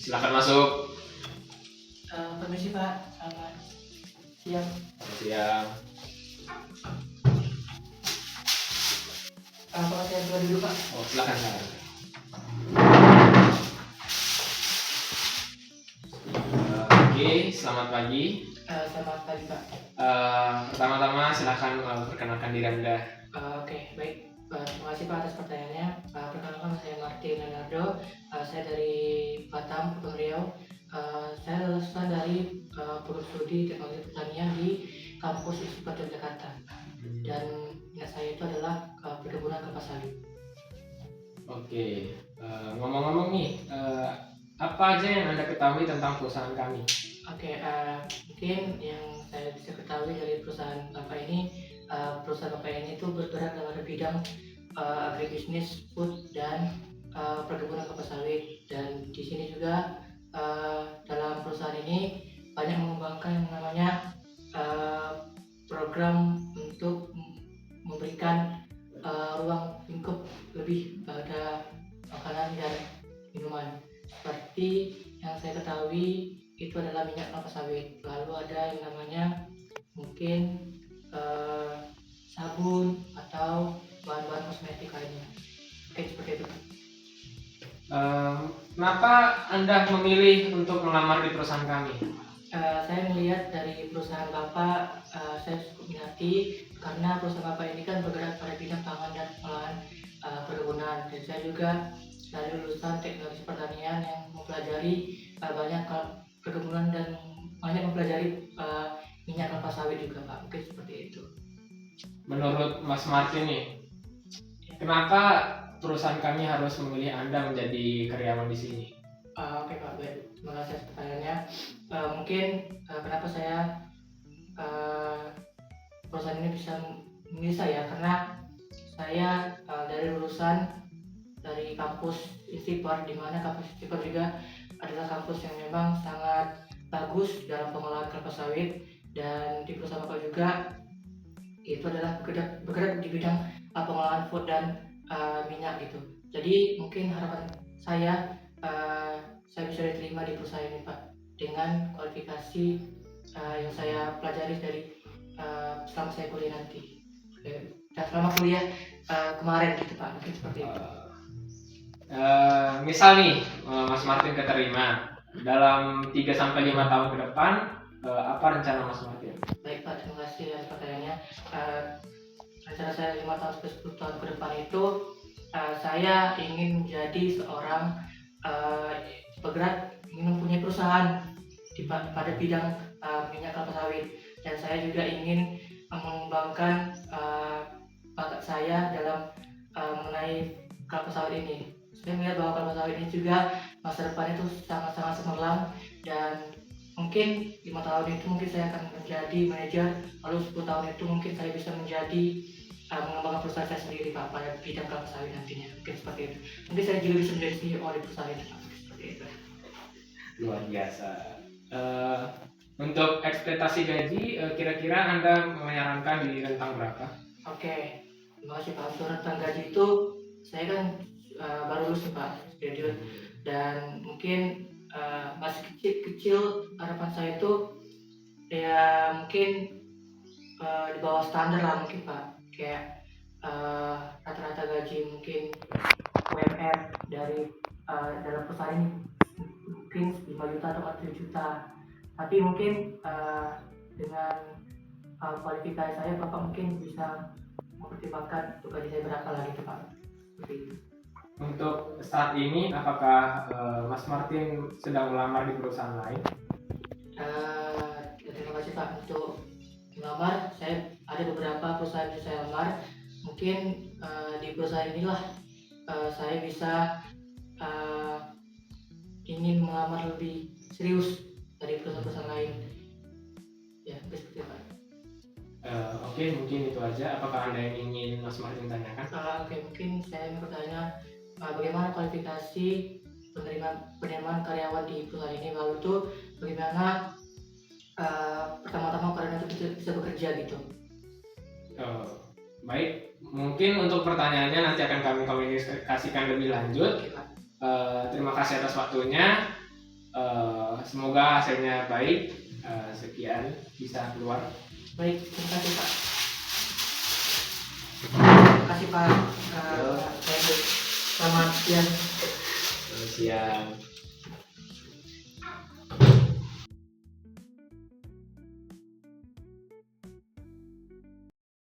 Silakan masuk. Permisi Pak, selamat siang. Siang. Apakah saya boleh dulu Pak? Oh, silakan. Oke, selamat pagi. Selamat pagi Pak. Pertama-tama silakan perkenalkan diri Anda. Oke, baik. Terima kasih Pak atas pertanyaannya. Perkenalkan saya Martin Leonardo. Saya dari Batam, Kepulauan Riau. Saya lulusan dari program studi teknologi pertanian di kampus Institut Jakarta. Dan minat saya itu adalah perkebunan kelapa sawit. Oke, ngomong-ngomong nih, apa aja yang Anda ketahui tentang perusahaan kami? Oke, mungkin yang saya bisa ketahui dari perusahaan Bapak ini, perusahaan Bapak ini itu bergerak dalam bidang agribisnis, food, dan perkebunan kelapa sawit. Dan di sini juga dalam perusahaan ini banyak mengembangkan yang namanya program untuk memberikan ruang lingkup lebih pada makanan dan minuman. Seperti yang saya ketahui itu adalah minyak kelapa sawit. Lalu ada yang namanya mungkin sabun atau bahan-bahan kosmetik lainnya. Oke, seperti itu. Kenapa Anda memilih untuk melamar di perusahaan kami? Saya melihat dari perusahaan Bapak, saya cukup minati karena perusahaan Bapak ini kan bergerak pada bidang pangan dan olahan perkebunan. Dan saya juga dari lulusan teknologi pertanian yang mempelajari banyak perkebunan dan banyak mempelajari minyak kelapa sawit juga Pak. Mungkin seperti itu. Menurut Mas Martin nih, kenapa perusahaan kami harus memilih Anda menjadi karyawan di sini? Oke Pak, baik. Terima kasih atas pertanyaannya. Mungkin kenapa saya perusahaan ini bisa memilih saya, karena saya dari lulusan dari kampus Istiqbar, di mana kampus Istiqbar juga adalah kampus yang memang sangat bagus dalam pengolahan kelapa sawit. Dan di perusahaan Bapak juga itu adalah bergerak di bidang pengolahan food dan minyak gitu. Jadi mungkin harapan saya bisa diterima di perusahaan ini Pak, dengan kualifikasi yang saya pelajari dari selama saya kuliah nanti. Dan selama kuliah kemarin gitu Pak, mungkin seperti itu. Misal nih Mas Martin keterima dalam 3-5 tahun ke depan, apa rencana Mas Martin? Baik Pak, terima kasih atas pertanyaannya. Rencana saya 5 tahun sampai 10 tahun ke depan itu saya ingin menjadi seorang bergerak, ingin mempunyai perusahaan pada bidang minyak kelapa sawit. Dan saya juga ingin mengembangkan bakat saya dalam mengenai kelapa sawit ini. Saya melihat bahwa kelapa sawit ini juga masa depan itu sangat-sangat cemerlang, dan mungkin 5 tahun itu mungkin saya akan menjadi manajer, lalu 10 tahun itu mungkin saya bisa menjadi mengembangkan perusahaan saya sendiri Pak pada bidang kelapa sawit nantinya. Mungkin seperti itu. Mungkin saya juga bisa menjadi CEO di perusahaan itu Pak. Seperti itu. Luar biasa. Untuk ekspektasi gaji, kira-kira Anda menyarankan di rentang berapa? Oke, terima kasih Pak. Untuk rentang gaji itu saya kan baru lulus nih Pak, graduate, dan mungkin masih kecil harapan saya itu ya mungkin di bawah standar lah mungkin Pak. Kayak rata-rata gaji mungkin UMR dari dalam perusahaan ini mungkin 5 juta atau 4 juta. Tapi mungkin dengan kualifikasi saya, Bapak mungkin bisa mempertimbangkan untuk gaji saya berapa lagi tuh Pak. Seperti itu. Untuk saat ini, apakah Mas Martin sedang melamar di perusahaan lain? Terima kasih Pak. Untuk melamar, saya ada beberapa perusahaan yang saya lamar. Mungkin di perusahaan inilah saya bisa ingin melamar lebih serius dari perusahaan-perusahaan lain. Ya, seperti itu Pak. Oke, mungkin itu aja. Apakah Anda yang ingin Mas Martin tanyakan? Oke, mungkin saya ingin bertanya bagaimana kualifikasi penerimaan karyawan di perusahaan ini, lalu itu bagaimana pertama-tama karyawan itu bisa bekerja gitu. Baik, mungkin untuk pertanyaannya nanti akan kami komunikasikan lebih lanjut. Terima kasih atas waktunya. Semoga hasilnya baik. Sekian bisa keluar. Baik, terima kasih Pak. Terima kasih Pak. Selamat siang. Siang.